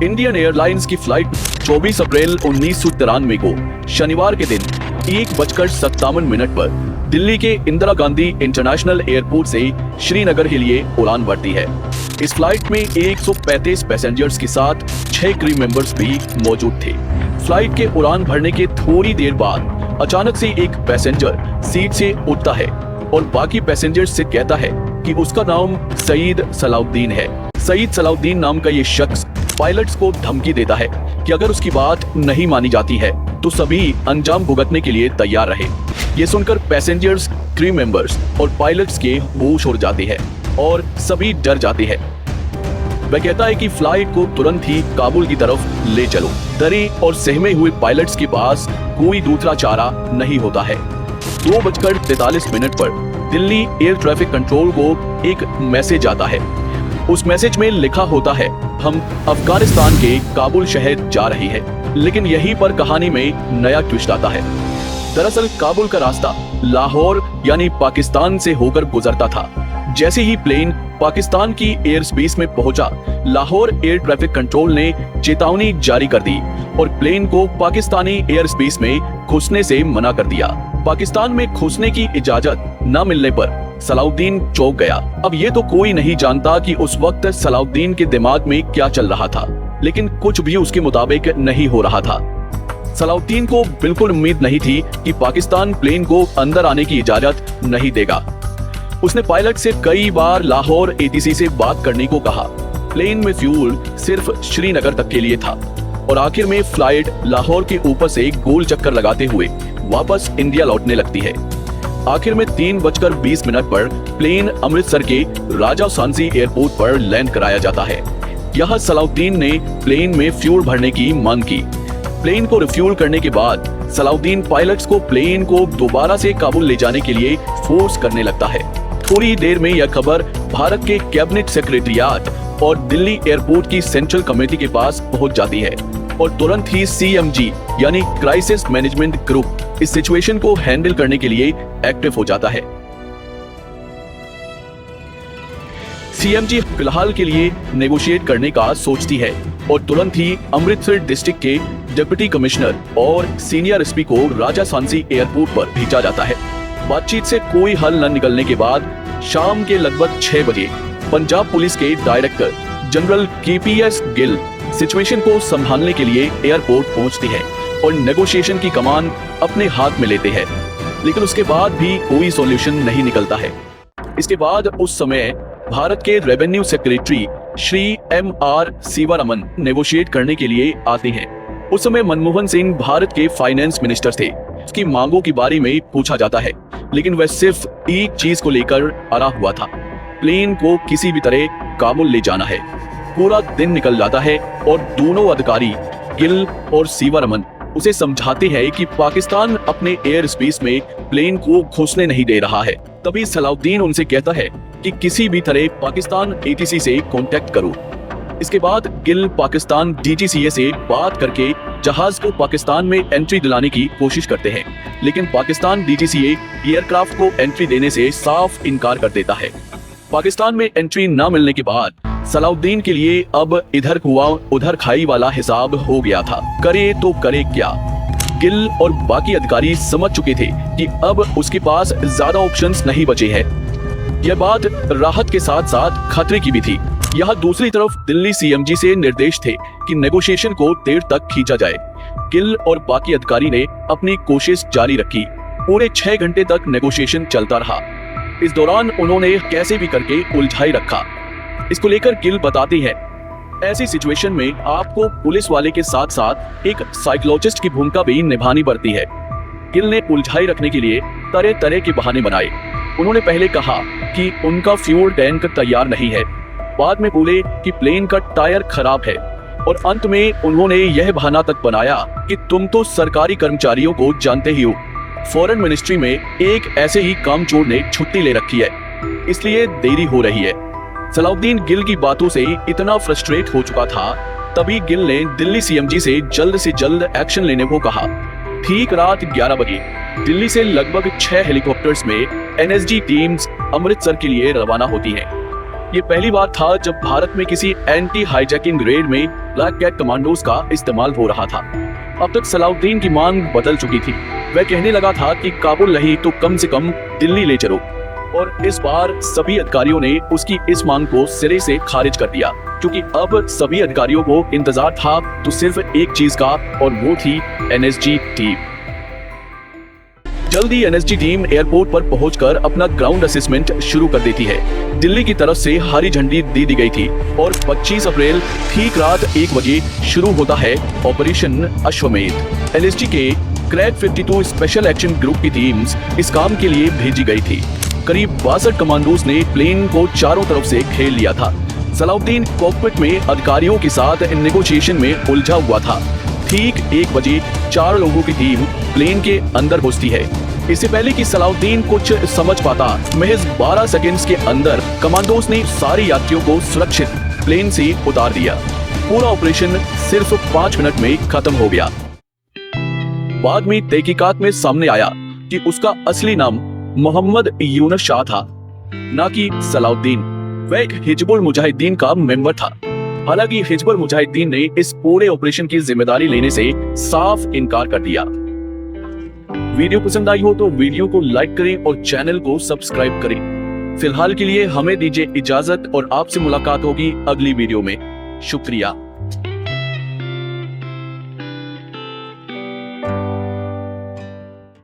Indian airlines की flight 24 अप्रैल 1993 को शनिवार के दिन 1:57 पर दिल्ली के इंदिरा गांधी इंटरनेशनल एयरपोर्ट से श्रीनगर के लिए उड़ान भरती है। इस फ्लाइट में 135 पैसेंजर्स के साथ 6 क्रू मेंबर्स भी मौजूद थे। फ्लाइट के उड़ान भरने के थोड़ी देर बाद अचानक से एक पैसेंजर सीट से उठता है और बाकी पैसेंजर्स से कहता है कि उसका नाम सईद सलाउद्दीन है। सईद सलाउद्दीन नाम का ये शख्स पायलट्स को धमकी देता है कि अगर उसकी बात नहीं मानी जाती है तो सभी अंजाम भुगतने के लिए तैयार रहे। ये सुनकर पैसेंजर्स, क्रू मेंबर्स और पायलट्स के होश उड़ जाते हैं और सभी डर जाते हैं। वह कहता है कि फ्लाइट को तुरंत ही काबुल की तरफ ले चलो। डरे और सहमे हुए पायलट्स के पास कोई दूसरा चारा नहीं होता है। 2:43 पर दिल्ली एयर ट्रैफिक कंट्रोल को एक मैसेज आता है। उस मैसेज में लिखा होता है, हम अफगानिस्तान के काबुल शहर जा रहे हैं। लेकिन यहीं पर कहानी में नया ट्विस्ट आता है। दरअसल काबुल का रास्ता लाहौर यानी पाकिस्तान से होकर गुजरता था। जैसे ही प्लेन पाकिस्तान की एयर स्पेस में पहुंचा, लाहौर एयर ट्रैफिक कंट्रोल ने चेतावनी जारी कर दी और प्लेन को पाकिस्तानी एयर स्पेस में घुसने से मना कर दिया। पाकिस्तान में घुसने की इजाजत न मिलने पर सलाउद्दीन चौंक गया। अब ये तो कोई नहीं जानता कि उस वक्त सलाउद्दीन के दिमाग में क्या चल रहा था, लेकिन कुछ भी उसके मुताबिक नहीं हो रहा था। सलाउद्दीन को बिल्कुल उम्मीद नहीं थी कि पाकिस्तान प्लेन को अंदर आने की इजाजत नहीं देगा। उसने पायलट से कई बार लाहौर एटीसी से बात करने को कहा। प्लेन में फ्यूल सिर्फ श्रीनगर तक के लिए था और आखिर में फ्लाइट लाहौर के ऊपर से गोल चक्कर लगाते हुए वापस इंडिया लौटने लगती है। आखिर में 3:20 पर प्लेन अमृतसर के राजा सांसी एयरपोर्ट पर लैंड कराया जाता है। यहाँ सलाउद्दीन ने प्लेन में फ्यूल भरने की मांग की। प्लेन को रिफ्यूल करने के बाद सलाउद्दीन पायलट्स को प्लेन को दोबारा से काबुल ले जाने के लिए फोर्स करने लगता है। थोड़ी देर में यह खबर भारत के कैबिनेट सेक्रेटरिएट और दिल्ली एयरपोर्ट की सेंट्रल कमेटी के पास पहुंच जाती है और तुरंत ही CMG यानी क्राइसिस मैनेजमेंट ग्रुप इस सिचुएशन को हैंडल करने के लिए एक्टिव हो जाता है। CMG फिलहाल के लिए नेगोशिएट करने का सोचती है और तुरंत ही अमृतसर डिस्ट्रिक्ट के डिप्टी कमिश्नर और सीनियर SP को राजा सांसी एयरपोर्ट पर भेजा जाता है। बातचीत से कोई हल न निकलने के बाद शाम के लगभग 6 बजे पंजाब पुलिस के director general KPS Gill situation को संभालने के लिए एयरपोर्ट पहुंचते हैं और नेगोशिएशन की कमान अपने हाथ में लेते हैं। लेकिन उसके बाद भी कोई सॉल्यूशन नहीं निकलता है। इसके बाद उस समय भारत के revenue secretary Shri MR Sivaraman negotiate करने के लिए आते हैं। उस समय मनमोहन सिंह भारत के फाइनेंस मिनिस्टर थे। उसकी मांगों के बारे में पूछा जाता है, लेकिन वह सिर्फ एक चीज को लेकर अड़ा हुआ था, प्लेन को किसी भी तरह काबुल ले जाना है। पूरा दिन निकल जाता है और दोनों अधिकारी गिल और सीवारमन उसे समझाते हैं कि पाकिस्तान अपने एयर स्पेस में प्लेन को घुसने नहीं दे रहा है। तभी सलाउद्दीन उनसे कहता है कि किसी भी तरह पाकिस्तान ATC से कांटेक्ट करो। इसके बाद गिल पाकिस्तान DGCA से बात करके जहाज को पाकिस्तान में एंट्री दिलाने की कोशिश करते हैं, लेकिन पाकिस्तान DGCA एयरक्राफ्ट को एंट्री देने से साफ इनकार कर देता है। पाकिस्तान में एंट्री न मिलने के बाद सलाउद्दीन के लिए अब इधर कुआं उधर खाई वाला हिसाब हो गया था। करे तो करे क्या? गिल और बाकी अधिकारी समझ चुके थे कि अब उसके पास ज्यादा ऑप्शंस नहीं बचे हैं। यह बात राहत के साथ साथ खतरे की भी थी। यहाँ दूसरी तरफ दिल्ली CMG से निर्देश थे कि नेगोशिएशन को देर तक खींचा जाए। गिल और बाकी अधिकारी ने अपनी कोशिश जारी रखी। पूरे 6 घंटे तक नेगोशिएशन चलता रहा। इस दौरान उन्होंने कैसे भी करके उलझाई रखा। इसको लेकर गिल बताते हैं, ऐसी सिचुएशन में आपको पुलिस वाले के साथ साथ एक साइकोलॉजिस्ट की भूमिका भी निभानी पड़ती है। गिल ने उलझाई रखने के लिए तरह तरह के बहाने बनाए। उन्होंने पहले कहा कि उनका फ्यूल टैंक तैयार नहीं है, बाद में बोले कि प्लेन का टायर खराब है और अंत में उन्होंने यह बहाना तक बनाया कि तुम तो सरकारी कर्मचारियों को जानते ही हो, फॉरेन मिनिस्ट्री में एक ऐसे ही कामचोर ने छुट्टी ले रखी है, इसलिए देरी हो रही है। सलाउद्दीन गिल की बातों से इतना फ्रस्ट्रेट हो चुका था, तभी गिल ने दिल्ली CMG से जल्द एक्शन लेने को कहा। ठीक रात 11 बजे दिल्ली से लगभग 6 हेलीकॉप्टर्स में NSG टीम्स अमृतसर के लिए रवाना होती हैं। ये पहली बार था जब भारत में किसी एंटी हाईजैकिंग रेड में ब्लैक कैट कमांडोज का इस्तेमाल हो रहा था। अब तक सलाउद्दीन की मांग बदल चुकी थी। वह कहने लगा था कि काबुल नहीं तो कम से कम दिल्ली ले चलो, और इस बार सभी अधिकारियों ने उसकी इस मांग को सिरे से खारिज कर दिया, क्योंकि अब सभी अधिकारियों को इंतजार था तो सिर्फ एक चीज का, और वो थी एनएसजी टीम। जल्दी एनएसजी टीम एयरपोर्ट पर पहुंचकर अपना ग्राउंड असेसमेंट शुरू कर देती है। दिल्ली की तरफ से हरी झंडी दे दी गई थी और 25 अप्रैल ठीक रात 1 बजे शुरू होता है ऑपरेशन अश्वमेध। एनएसजी के क्रैक 52 स्पेशल एक्शन ग्रुप की टीम्स इस काम के लिए भेजी गई थी। करीब 62 कमांडोज ने प्लेन को चारों तरफ से घेर लिया था। सलाउद्दीन कॉकपिट में अधिकारियों के साथ नेगोशिएशन में उलझा हुआ था। ठीक 1 बजे 4 लोगों की टीम प्लेन के अंदर घुसती है। इससे पहले कि सलाउद्दीन कुछ समझ पाता, महज 12 सेकंड्स के अंदर कमांडोज ने सारे यात्रियों को सुरक्षित प्लेन से उतार दिया। पूरा ऑपरेशन सिर्फ 5 मिनट में खत्म हो गया। बाद में तहकीकात में सामने आया कि उसका असली नाम मोहम्मद यूनुस शाह था, न कि सलाउद्दीन। वह एक हिजबुल मुजाहिदीन का मेंबर था। हालांकि हिजबुल मुजाहिदीन ने इस पूरे ऑपरेशन की जिम्मेदारी लेने से साफ इनकार कर दिया। वीडियो पसंद आई हो तो वीडियो को लाइक करें और चैनल को सब्सक्राइब करें। फिलहाल के लिए हमें दीजिए इजाजत और आपसे मुलाकात होगी अगली वीडियो में। शुक्रिया।